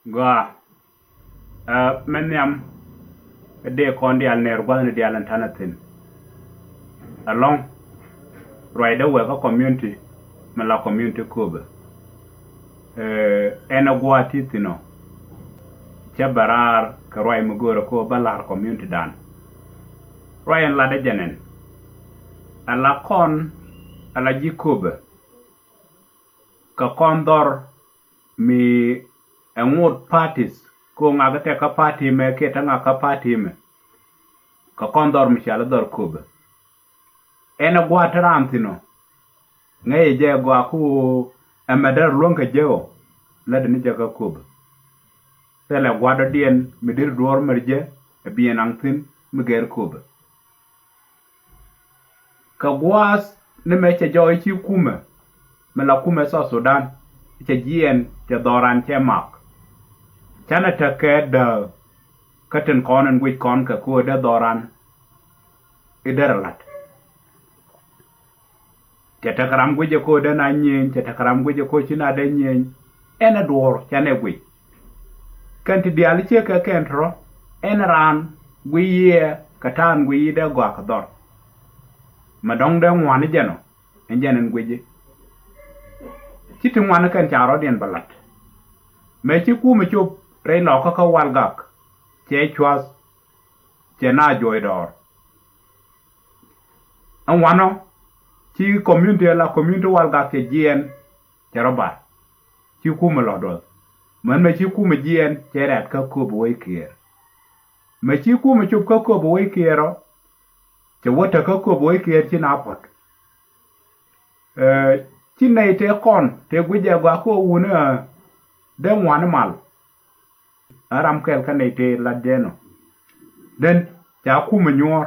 Gwa menyam de kondi al ner gwa ni dial antanatin along right away ka community mala community kuba ena gwa titino chabarar ka roi mugoro ko balar community dan ryan la de jenen ala kon ala jikuba ka kondor mi engut parties ko ngagate ka party me ke tanga ka party me ka kondor mi chala dor kuba ena gwa tarantino ngay je gwa ku amadar lonka jewo la de ni jaga kuba tele gwa do dien mi dir dor merje e bien angtin mi ger kuba ka gwas ne me che joy chi kuma me la kuma so Sudan che jien che doran che mak chana ta ke da katen konen wit kon ka ko da doran iderlat che ta karam guje ko da na nyen che ta karam guje ko china da nyen ena dor chane gwi kanti diali che ka kentro enran gwiye katan gwi da gwa ka dor madong da ngwani jeno enjenen gweje chiti ngwana kan charo dien balat me chi ku me chup re lo ka walgak che chwas che na joy dor an wano chi community la community walgak che jien che roba chi ku me lo do man me chi ku me jien che rat ka ku bo kier me chi ku me chup ka ku bo kiero che wota ka ku bo kier chi na pot chi nei te kon te guje gwa ko wuna de ngwan mal aram kel ka nei te la deno den ja ku menyor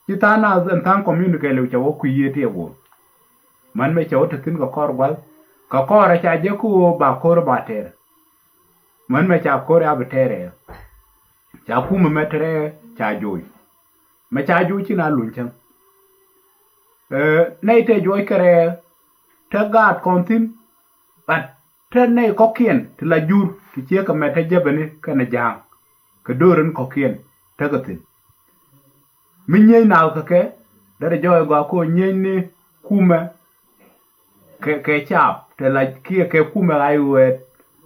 chi ta na zan tan communicate le chawo ku yete go man me chawo tin ko kor gwal ka kor cha je ku ba kor ba ter man me cha kor ab tere cha ku me metre cha joy me cha ju chi na lunchen nei te joy kare ta gad kontin but ta nei kokien ti la jur ti che ka meta jebene kana jang ka doren kokien ta gatin min nyei naw ka ke dare joy gwa ko nyei ni kuma ke chap te la kie ke kuma ai wet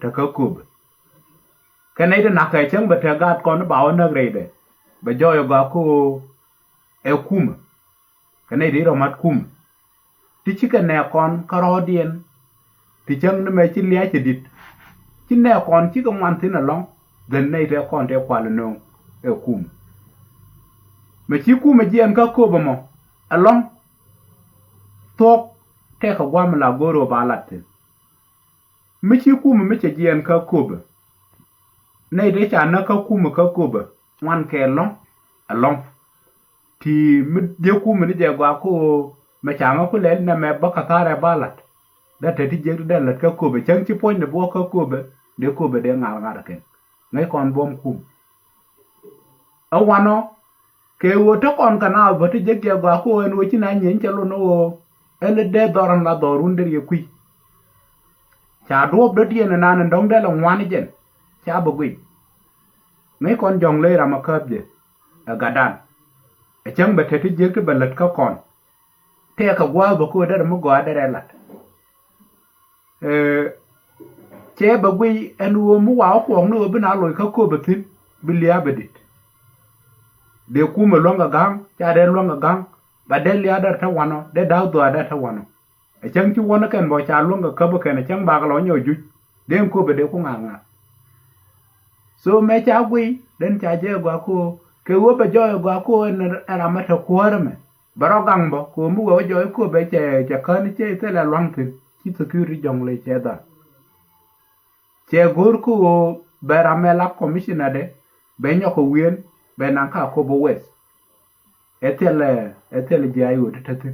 ta ka kub ka nei da nakai chang ba ta gad kon ba ona grede ba joy gwa ko e kuma ka nei ro mat kuma ti chika ne kon karodien ti chang ne me chi lia chi dit chi ne kon chi ka man tin along den nei te kon te kwal no e kum me chi kum jien ka ko ba mo along tok te ka gwam la goro ba latin me chi kum me che jien ka ko ba nei de cha na ka kum ka ko ba wan ke long along ti me de kum ni je gwa ko me chama ku len na me bakatare balat da te ti jeng da lat ka ko be chang chi pon de bo ka ko be de ngal ngal ken ngai kon bom kum awano ke wo to kon kana bo ti jeng ya gwa ko en wo chi na nyen chalo no ele de doran la dorun der ye kui cha do do ti na nan dong de la ngwan jen cha bo gui ngai kon jong le ra ma ka je gadan e chang be te ti jeng ke balat ka kon te ka gwa ba ko da mo gwa da lat che ba gwi en wo mu wa ko no bi na lo ka ko ba tin bi liya bedit de ku mo longa gang cha de longa gang ba de liya da ta wano de da do da ta wano e chang chi wona ken bo cha longa ka ba ken chang ba ga lo nyo ju de ko be de ku nga so me cha gwi den cha je gwa ko ke wo ba jo gwa ko en ara mata ko me barogang bo ko mu wo joy ko be che kan che te la lang tin ki security jong le che da che gor ko beramela commissioner de be nyoko wien be nan ka ko bo wes etele je ayu te te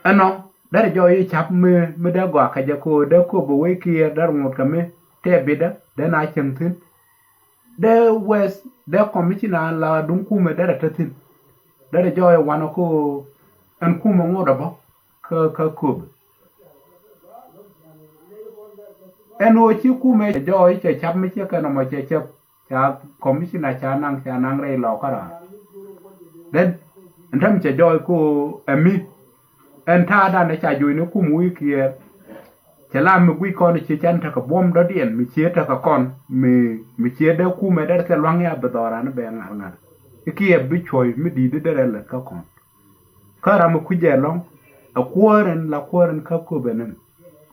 ano dar joy chap me da gwa ka je ko de ko bo we ki dar ngot ka me te be da de na chen tin de wes de commissioner la dun ku me da te tin dare joy wano ko an kuma ngoda ba ka kub en wo chi ku me jo che chap mi che kana mo che chap cha commissioner cha nang re lo kara den ndam che jo ko emi en ta da ne cha ju ni ku mu ki che la mi gui kon che chan ta ka bom do dien mi che ta ka kon mi che de ku me der ke lwang ya bedora ne be ngar ki e bi choi mi di de le ka kon kara mu ku je long a kuoren la kuoren ka ko benen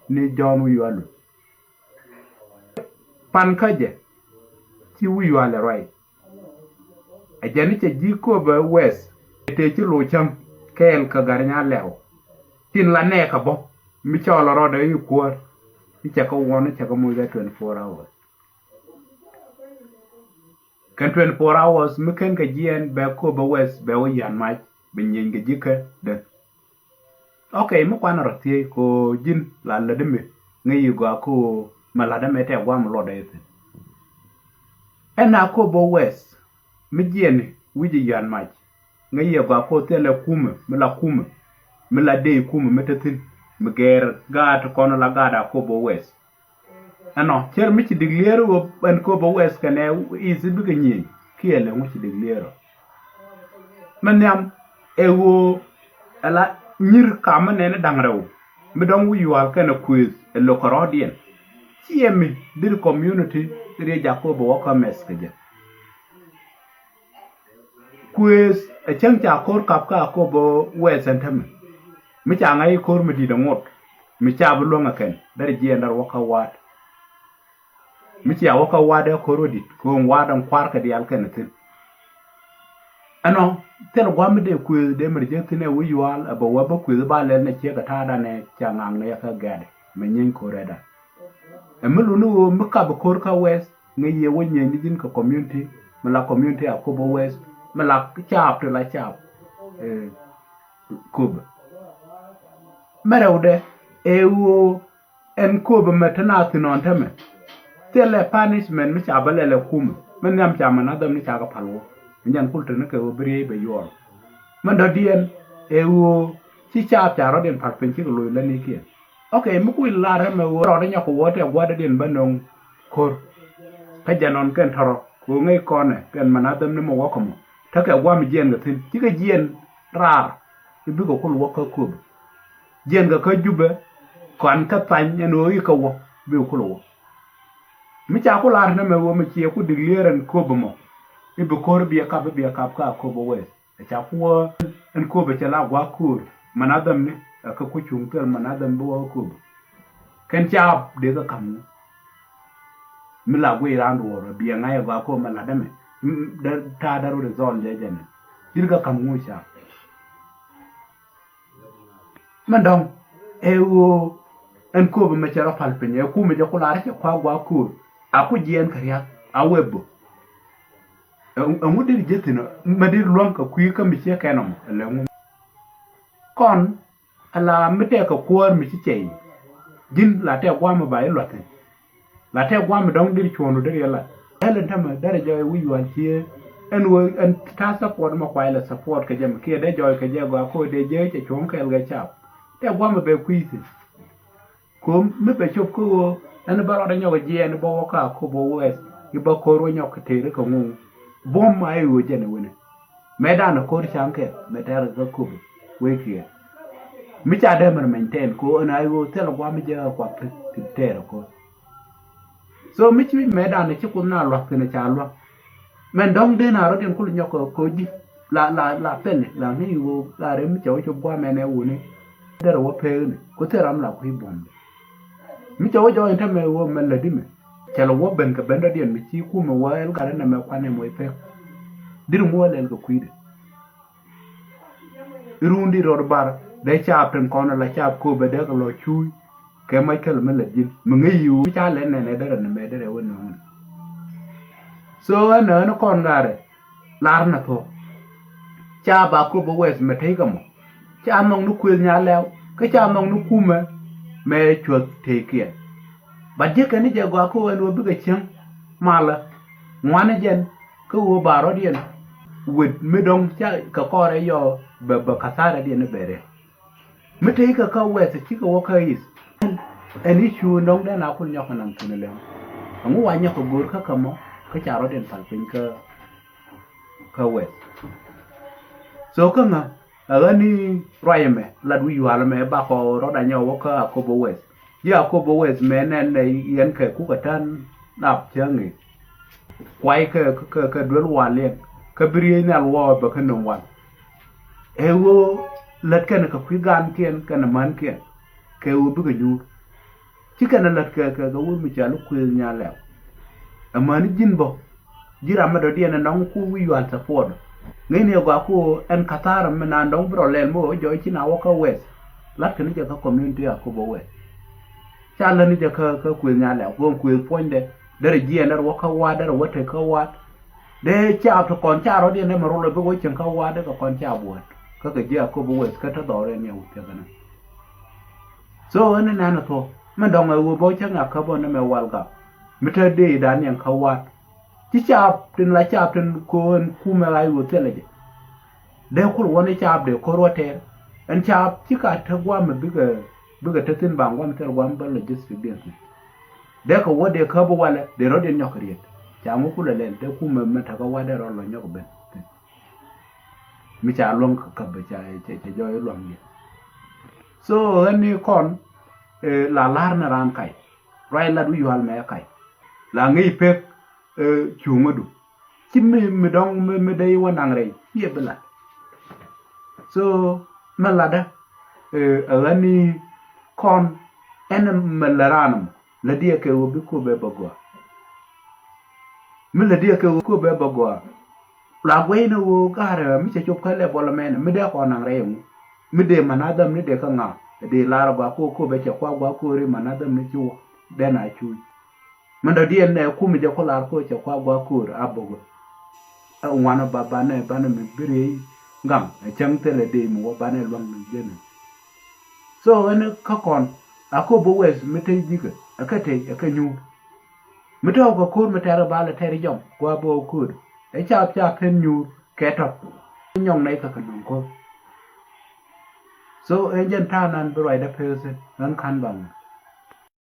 ni jomu yalu pan kaje ti wi wala right a jani che ji ko ba west te ti lo cham kel ka garnya lew tin la ne ka bo mi cholo ro de yu kuor ti che ko wona che ko mu 24 hours kan 24 hours mi ken ka jien be ko ba west be wo yan ma be nyin ge jike de okay mu kwana ro ti ko jin la le de mi ngi go ko malada mete gwa mu lo de ti ena ko bo west mi jien wiji yan ma ngi go ko tele kume mi la kume mi la de kume metetin mi ger ga to kono la gada ko bo west ano cher mi ci digliero wo ban ko bo west kane isi bi ganyi kiele mu ci digliero manyam ewo ala nyir kam ne dangrew mi don wi wal kana quiz e lokorodien ciemi dir community dir jacob wo ka meskeje quiz e chang cha kor kap ka ko bo west entam mi cha ngai kor mi di da ngot mi cha bu lo ngaken dar ji ndar wo ka wat mi cha wo ka wada korodi ko wadan kwarka di alkan tin ano tel gwam de ku de merje tine wi wal aba waba ku ba le na che ga ta da ne cha ngang ne ka gade me nyin ko reda e mulu nu mi ka ba kor ka west ngi ye wonye ni din ka community mala community a ko bo west mala cha to la cha kub merewde e wo en ko ba metana tinon tame tele punishment mi cha balele kum men yam cha mana dam ni cha ga palwo nyan kulta ne ke obri be yor man do dien e wo chi cha cha ro den pat pen chi lo la ni ki okay mu ku la re me wo ro de nyako wote gwa de den banong kor ka janon ken taro ko ngai kone ken mana dam ne mo wo ko mo ta ke gwa mi jen ga tin chi ga jen rar bi ko kul wo ka ku jen ga ka jube kon ka tan en wo yi ka wo bi ko lo mi cha ko la ne me wo mi chi ku digleren ko bo mo ibe kor bi ka ko bo we cha ko en ko be cha gwa kur manadam ni ka ku chung tel manadam bo ko ken cha de ka kam mi la gwe ran wo bi nga gwa ko manadam da ta daru de zon je je ne dir ka kam mu cha mandong e wo en ko be me cha ra pal pe ne ku me je ko la re kwa gwa kur a ku jien kariya a webo amudir jetina madir lonka kuyi ka mi che kanam lengu kon ala mite ka kuor mi che jin la te gwa ma bai lote la te gwa ma dong dir chono dir yala elen tama dare joy wi wan che en wo en ta support ma kwa ila support ka jam ke de joy ka je gwa ko de je che chon ka elga chap te gwa ma be kuisi ko mi be chop ko en baro de nyoga je en bo ka ko bo wes iba ko ro nyok tere ka ngu bom mai wo jene wene medan ko chanke meter ga ko we ki mi cha de mer maintain ko na yo tel gwa mi je kwa tere ko so mi chi medan chi ko na lo ke na cha lo men dong de na ro den ko nyok ko ji la pen la ni wo la re mi cho gwa me ne wo ni der wo pe ni ko teram la ku bom mi cho ente me wo men la di me chalo wo ben ka benda dien mi chi ku me wa el gare na me kwane mo ipe dir mo le ko kuide irundi ro bar de cha pen kono la cha ko be de lo chui ke mai kel me le din me ngi yu cha le ne de ne me de wo no so na no kon gare lar na to cha ba ko bo wes me te ka mo cha nong nu ku nya lew ke cha nong nu ku me chot te kia ba je kan je gwa ko en obi ga chen mala ngwane jen ko wo baro dien wit midong cha ka kore yo ba kasara dien bere mite ka we se chi ko ka is en issue nong de na kun nyok nan tun le ngu wa nyok gur ka kamo ka charo den fal pin ka we so ka nga agani royeme la du yu ala me ba ko ro da nyawo ka ko bo we ya ko bo we me nen ne yen ka ku ka tan nap changi kwai ka dwel wa le ka biri na wa ba kan wan e wo lat kan ka ku gan ken kan man ken ke wo bu ga ju ci kana lat ka wo mi chalu ku nya le amani jin bo jira ma do diena nong ku wi wan sa pod ngai ne ga ku en katara me na ndong bro len mo jo ci na wo ka wes lat kan je ka community ya ko bo we cha la ni je ka ku nya le ko ku ponde dare ji ndar wo ka wa dare wo te ka wa de cha to kon cha ro diena ma ro le bo chen ka wa de ka kon cha bo ka je ko bo we ka ta do re ne u te kana so ene na na to man dong wo bo cha nga ka bo na me wal ga mita de dan yan ka wa ci chap tin la chap tin ko ku me la yu te le de ko woni chap de ko rote en chap ci ka ta gwa me biga ta tin bang wam ter wam ba logistic business de ko wode ka bo wala de ro de nyok riet cha mu ku le de ku me ta ka wa de ro lo nyok ben mi cha long ka ba cha jo yo long ni so ni kon la lar na ran kai rai la du yu hal me kai la ngi pek chunga du ci mi dong mi dai wanang rei ye bela so malada ani kon en malaranam la dia ke wo bi ko be bagwa mi la dia ke wo ko be bagwa la gwe no wo gara mi che chop kale bola men mi de ko nang rei mi de manadam ni de ka nga de lara ba ko be che kwa gwa ko ri manadam ni chu de na chu manda dien ne ku mi je ko lar ko che kwa gwa ko abogo wana baba ne bana mi bire ngam chang tele de mo bana long ni je so en ka kon ako bo wes mi te diga akate akanyu mi to ko kur mi tere bala tere jom kwa bo kur e cha pen nyu keto nyong nei ka kan ko so en jen ta nan bro da person an kan bang